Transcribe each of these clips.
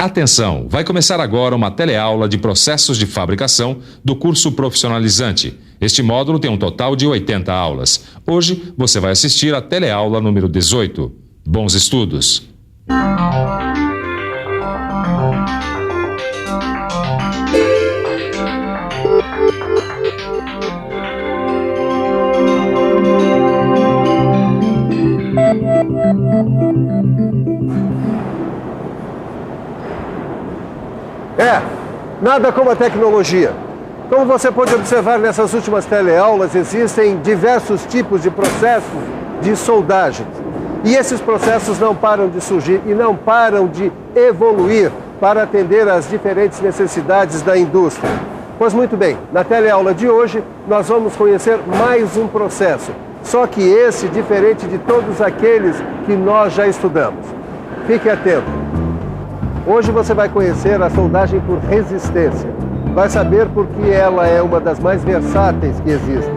Atenção, vai começar agora uma teleaula de processos de fabricação do curso profissionalizante. Este módulo tem um total de 80 aulas. Hoje você vai assistir a teleaula número 18. Bons estudos! Nada como a tecnologia. Como você pode observar nessas últimas teleaulas, existem diversos tipos de processos de soldagem. E esses processos não param de surgir e não param de evoluir para atender às diferentes necessidades da indústria. Pois muito bem, na teleaula de hoje nós vamos conhecer mais um processo, só que esse diferente de todos aqueles que nós já estudamos. Fique atento. Hoje você vai conhecer a soldagem por resistência. Vai saber por que ela é uma das mais versáteis que existem.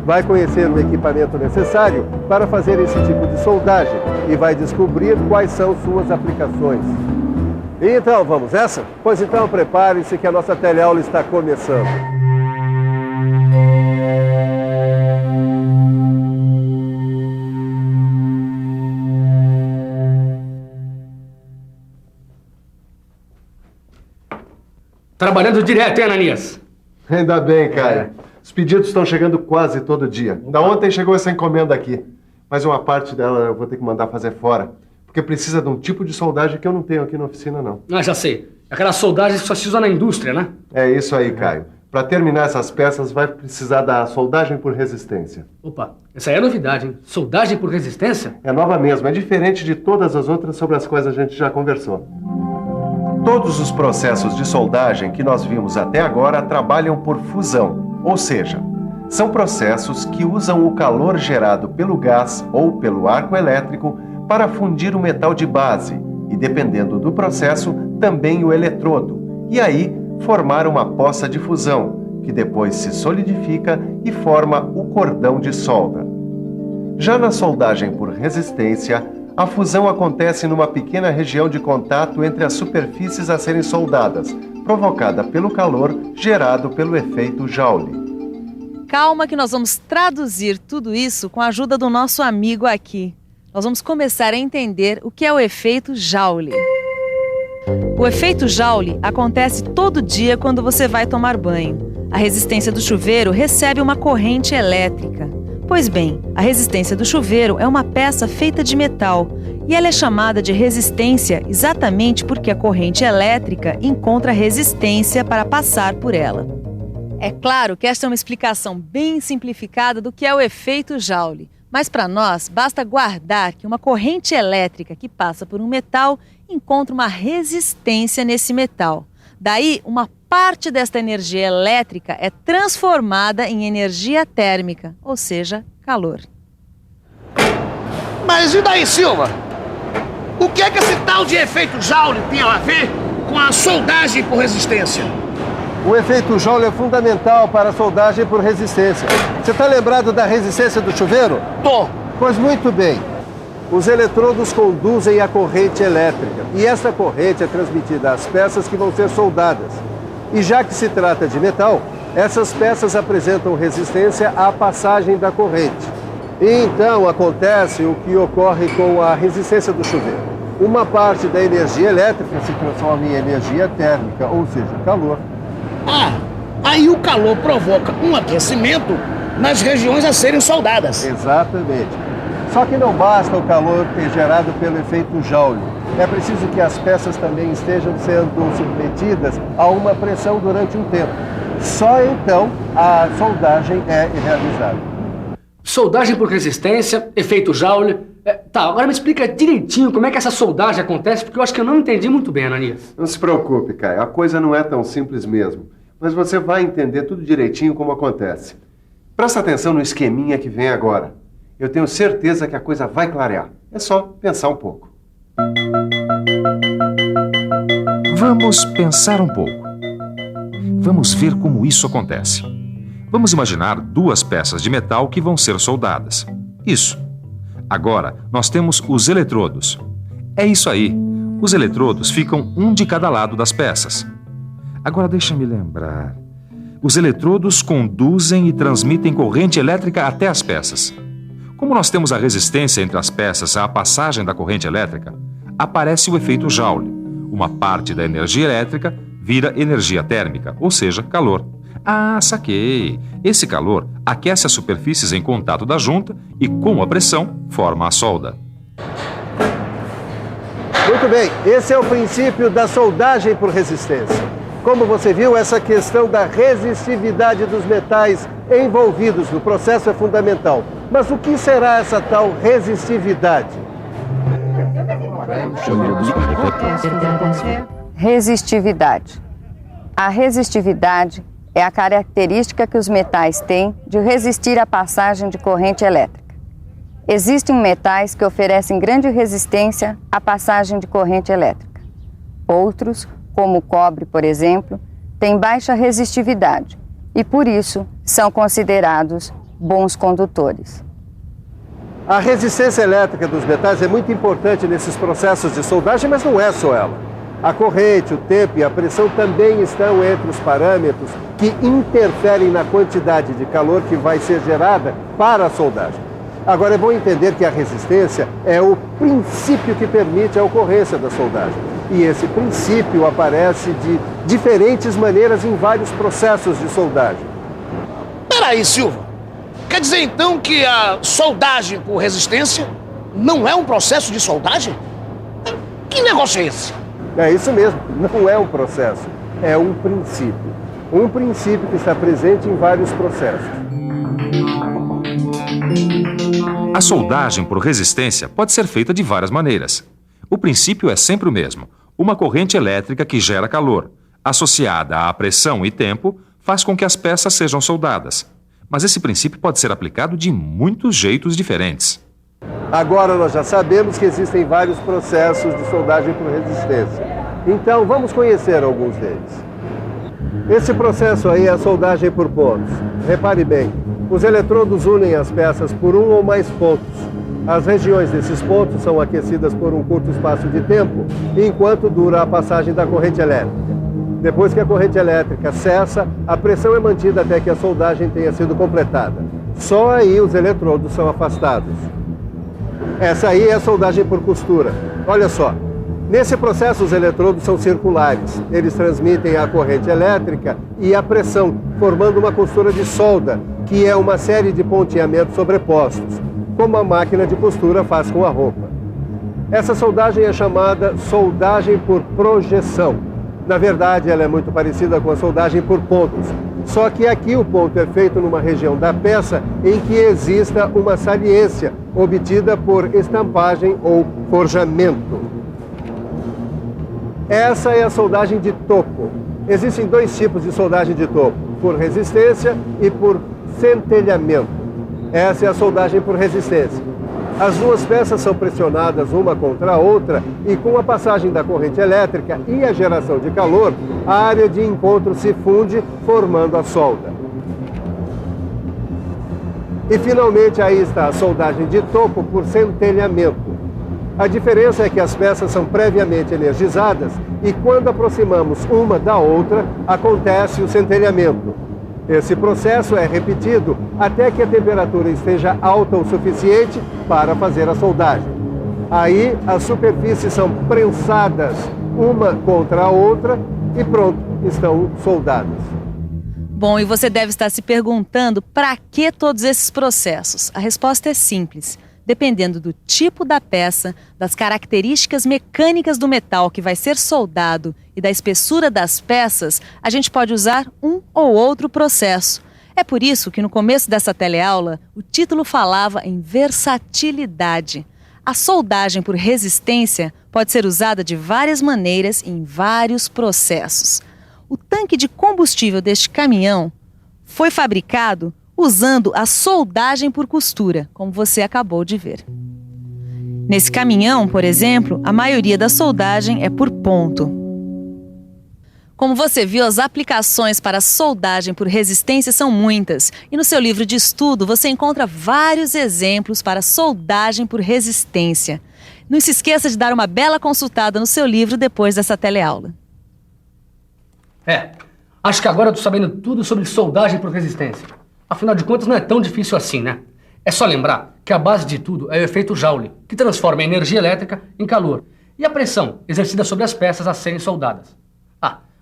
Vai conhecer o equipamento necessário para fazer esse tipo de soldagem e vai descobrir quais são suas aplicações. E então, vamos nessa? Pois então, prepare-se que a nossa teleaula está começando. Trabalhando direto, hein, Ananias? Ainda bem, Caio. Os pedidos estão chegando quase todo dia. Ainda ontem chegou essa encomenda aqui. Mas uma parte dela eu vou ter que mandar fazer fora. Porque precisa de um tipo de soldagem que eu não tenho aqui na oficina, não. Ah, já sei. Aquela soldagem que só se usa na indústria, né? É isso aí, Caio. Para terminar essas peças, vai precisar da soldagem por resistência. Opa, essa aí é novidade, hein? Soldagem por resistência? É nova mesmo. É diferente de todas as outras sobre as quais a gente já conversou. Todos os processos de soldagem que nós vimos até agora trabalham por fusão, ou seja, são processos que usam o calor gerado pelo gás ou pelo arco elétrico para fundir o metal de base e, dependendo do processo, também o eletrodo, e aí formar uma poça de fusão, que depois se solidifica e forma o cordão de solda. Já na soldagem por resistência, a fusão acontece numa pequena região de contato entre as superfícies a serem soldadas, provocada pelo calor gerado pelo efeito Joule. Calma que nós vamos traduzir tudo isso com a ajuda do nosso amigo aqui. Nós vamos começar a entender o que é o efeito Joule. O efeito Joule acontece todo dia quando você vai tomar banho. A resistência do chuveiro recebe uma corrente elétrica. Pois bem, a resistência do chuveiro é uma peça feita de metal e ela é chamada de resistência exatamente porque a corrente elétrica encontra resistência para passar por ela. É claro que esta é uma explicação bem simplificada do que é o efeito Joule, mas para nós basta guardar que uma corrente elétrica que passa por um metal encontra uma resistência nesse metal. Daí, uma parte desta energia elétrica é transformada em energia térmica, ou seja, calor. Mas e daí, Silva? O que é que esse tal de efeito Joule tem a ver com a soldagem por resistência? O efeito Joule é fundamental para a soldagem por resistência. Você está lembrado da resistência do chuveiro? Tô. Pois muito bem. Os eletrodos conduzem a corrente elétrica e essa corrente é transmitida às peças que vão ser soldadas. E já que se trata de metal, essas peças apresentam resistência à passagem da corrente. E então acontece o que ocorre com a resistência do chuveiro. Uma parte da energia elétrica se transforma em energia térmica, ou seja, calor. Ah, aí o calor provoca um aquecimento nas regiões a serem soldadas. Exatamente. Só que não basta o calor gerado pelo efeito Joule. É preciso que as peças também estejam sendo submetidas a uma pressão durante um tempo. Só então a soldagem é realizada. Soldagem por resistência, efeito Joule. Tá, agora me explica direitinho como é que essa soldagem acontece, porque eu acho que eu não entendi muito bem, Ananias. Não se preocupe, Caio. A coisa não é tão simples mesmo. Mas você vai entender tudo direitinho como acontece. Presta atenção no esqueminha que vem agora. Eu tenho certeza que a coisa vai clarear. É só pensar um pouco. Vamos pensar um pouco. Vamos ver como isso acontece. Vamos imaginar duas peças de metal que vão ser soldadas. Isso. Agora, nós temos os eletrodos. É isso aí. Os eletrodos ficam um de cada lado das peças. Agora deixa-me lembrar. Os eletrodos conduzem e transmitem corrente elétrica até as peças. Como nós temos a resistência entre as peças à passagem da corrente elétrica, aparece o efeito Joule. Uma parte da energia elétrica vira energia térmica, ou seja, calor. Ah, saquei! Esse calor aquece as superfícies em contato da junta e, com a pressão, forma a solda. Muito bem, esse é o princípio da soldagem por resistência. Como você viu, essa questão da resistividade dos metais envolvidos no processo é fundamental. Mas o que será essa tal resistividade? Resistividade. A resistividade é a característica que os metais têm de resistir à passagem de corrente elétrica. Existem metais que oferecem grande resistência à passagem de corrente elétrica. Outros, como o cobre, por exemplo, têm baixa resistividade e, por isso, são considerados bons condutores. A resistência elétrica dos metais é muito importante nesses processos de soldagem, mas não é só ela. A corrente, o tempo e a pressão também estão entre os parâmetros que interferem na quantidade de calor que vai ser gerada para a soldagem. Agora, é bom entender que a resistência é o princípio que permite a ocorrência da soldagem. E esse princípio aparece de diferentes maneiras em vários processos de soldagem. Peraí, Silva. Quer dizer então que a soldagem por resistência não é um processo de soldagem? Que negócio é esse? É isso mesmo, não é um processo, é um princípio. Um princípio que está presente em vários processos. A soldagem por resistência pode ser feita de várias maneiras. O princípio é sempre o mesmo. Uma corrente elétrica que gera calor, associada à pressão e tempo, faz com que as peças sejam soldadas. Mas esse princípio pode ser aplicado de muitos jeitos diferentes. Agora nós já sabemos que existem vários processos de soldagem por resistência. Então vamos conhecer alguns deles. Esse processo aí é a soldagem por pontos. Repare bem, os eletrodos unem as peças por um ou mais pontos. As regiões desses pontos são aquecidas por um curto espaço de tempo, enquanto dura a passagem da corrente elétrica. Depois que a corrente elétrica cessa, a pressão é mantida até que a soldagem tenha sido completada. Só aí os eletrodos são afastados. Essa aí é a soldagem por costura. Olha só, nesse processo os eletrodos são circulares. Eles transmitem a corrente elétrica e a pressão, formando uma costura de solda, que é uma série de ponteamentos sobrepostos, como a máquina de costura faz com a roupa. Essa soldagem é chamada soldagem por projeção. Na verdade, ela é muito parecida com a soldagem por pontos. Só que aqui o ponto é feito numa região da peça em que exista uma saliência, obtida por estampagem ou forjamento. Essa é a soldagem de topo. Existem dois tipos de soldagem de topo, por resistência e por centelhamento. Essa é a soldagem por resistência. As duas peças são pressionadas uma contra a outra e com a passagem da corrente elétrica e a geração de calor, a área de encontro se funde, formando a solda. E finalmente aí está a soldagem de topo por centelhamento. A diferença é que as peças são previamente energizadas e quando aproximamos uma da outra, acontece o centelhamento. Esse processo é repetido até que a temperatura esteja alta o suficiente para fazer a soldagem. Aí as superfícies são prensadas uma contra a outra e pronto, estão soldadas. Bom, e você deve estar se perguntando para que todos esses processos? A resposta é simples. Dependendo do tipo da peça, das características mecânicas do metal que vai ser soldado e da espessura das peças, a gente pode usar um ou outro processo. É por isso que no começo dessa teleaula, o título falava em versatilidade. A soldagem por resistência pode ser usada de várias maneiras em vários processos. O tanque de combustível deste caminhão foi fabricado usando a soldagem por costura, como você acabou de ver. Nesse caminhão, por exemplo, a maioria da soldagem é por ponto. Como você viu, as aplicações para soldagem por resistência são muitas. E no seu livro de estudo você encontra vários exemplos para soldagem por resistência. Não se esqueça de dar uma bela consultada no seu livro depois dessa teleaula. Acho que agora eu tô sabendo tudo sobre soldagem por resistência. Afinal de contas, não é tão difícil assim, né? É só lembrar que a base de tudo é o efeito Joule, que transforma a energia elétrica em calor, e a pressão exercida sobre as peças a serem soldadas.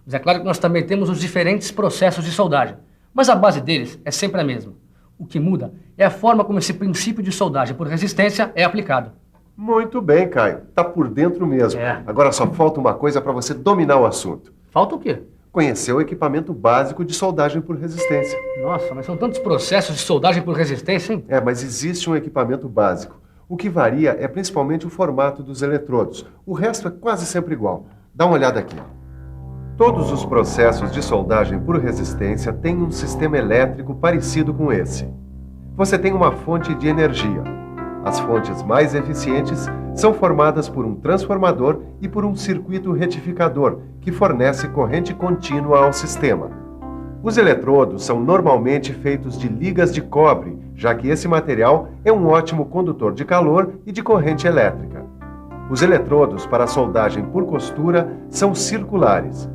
Mas é claro que nós também temos os diferentes processos de soldagem, mas a base deles é sempre a mesma. O que muda é a forma como esse princípio de soldagem por resistência é aplicado. Muito bem, Caio. Tá por dentro mesmo. Agora só falta uma coisa para você dominar o assunto. Falta o quê? Conhecer o equipamento básico de soldagem por resistência. Nossa, mas são tantos processos de soldagem por resistência, hein? Mas existe um equipamento básico. O que varia é principalmente o formato dos eletrodos. O resto é quase sempre igual. Dá uma olhada aqui. Todos os processos de soldagem por resistência têm um sistema elétrico parecido com esse. Você tem uma fonte de energia. As fontes mais eficientes são formadas por um transformador e por um circuito retificador, que fornece corrente contínua ao sistema. Os eletrodos são normalmente feitos de ligas de cobre, já que esse material é um ótimo condutor de calor e de corrente elétrica. Os eletrodos para soldagem por costura são circulares.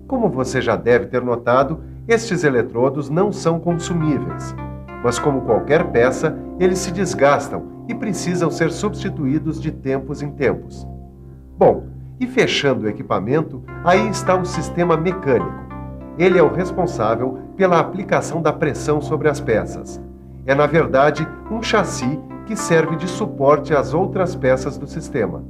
Como você já deve ter notado, estes eletrodos não são consumíveis. Mas como qualquer peça, eles se desgastam e precisam ser substituídos de tempos em tempos. Bom, e fechando o equipamento, aí está o sistema mecânico. Ele é o responsável pela aplicação da pressão sobre as peças. É, na verdade, um chassi que serve de suporte às outras peças do sistema.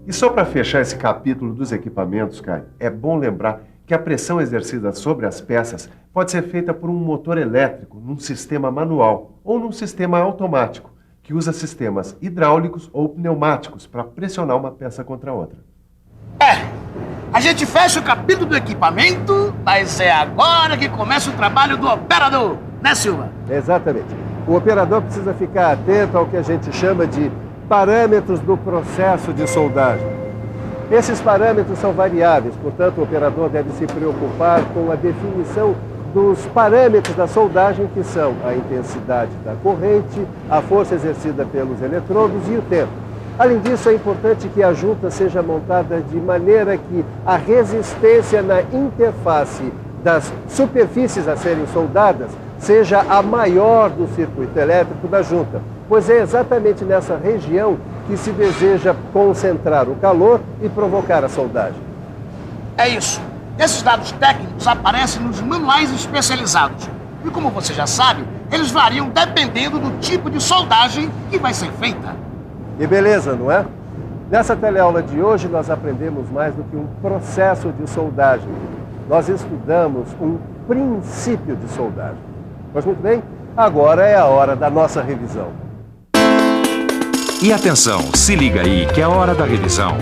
E só para fechar esse capítulo dos equipamentos, Caio, é bom lembrar que a pressão exercida sobre as peças pode ser feita por um motor elétrico num sistema manual ou num sistema automático, que usa sistemas hidráulicos ou pneumáticos para pressionar uma peça contra a outra. A gente fecha o capítulo do equipamento, mas é agora que começa o trabalho do operador, né, Silva? Exatamente. O operador precisa ficar atento ao que a gente chama de parâmetros do processo de soldagem. Esses parâmetros são variáveis, portanto, o operador deve se preocupar com a definição dos parâmetros da soldagem, que são a intensidade da corrente, a força exercida pelos eletrodos e o tempo. Além disso, é importante que a junta seja montada de maneira que a resistência na interface das superfícies a serem soldadas seja a maior do circuito elétrico da junta, pois é exatamente nessa região que se deseja concentrar o calor e provocar a soldagem. É isso. Esses dados técnicos aparecem nos manuais especializados. E como você já sabe, eles variam dependendo do tipo de soldagem que vai ser feita. E beleza, não é? Nessa teleaula de hoje nós aprendemos mais do que um processo de soldagem. Nós estudamos um princípio de soldagem. Pois muito bem, agora é a hora da nossa revisão. E atenção, se liga aí que é a hora da revisão.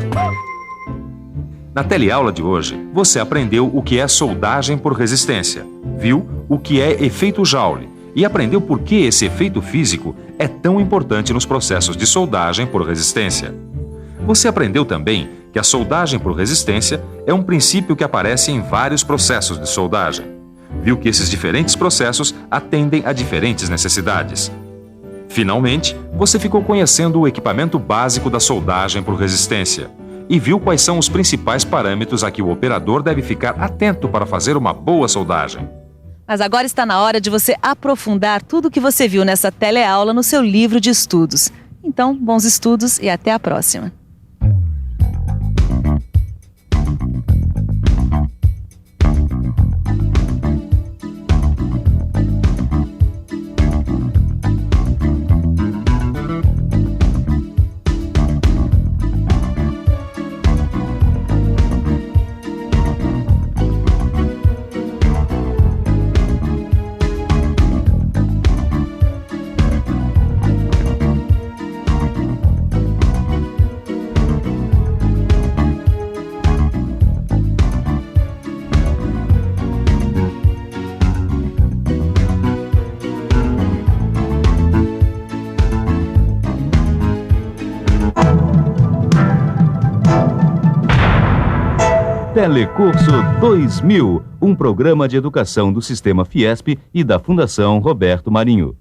Na teleaula de hoje, você aprendeu o que é soldagem por resistência, viu o que é efeito Joule e aprendeu por que esse efeito físico é tão importante nos processos de soldagem por resistência. Você aprendeu também que a soldagem por resistência é um princípio que aparece em vários processos de soldagem. Viu que esses diferentes processos atendem a diferentes necessidades. Finalmente, você ficou conhecendo o equipamento básico da soldagem por resistência e viu quais são os principais parâmetros a que o operador deve ficar atento para fazer uma boa soldagem. Mas agora está na hora de você aprofundar tudo o que você viu nessa teleaula no seu livro de estudos. Então, bons estudos e até a próxima. Telecurso 2000, um programa de educação do Sistema Fiesp e da Fundação Roberto Marinho.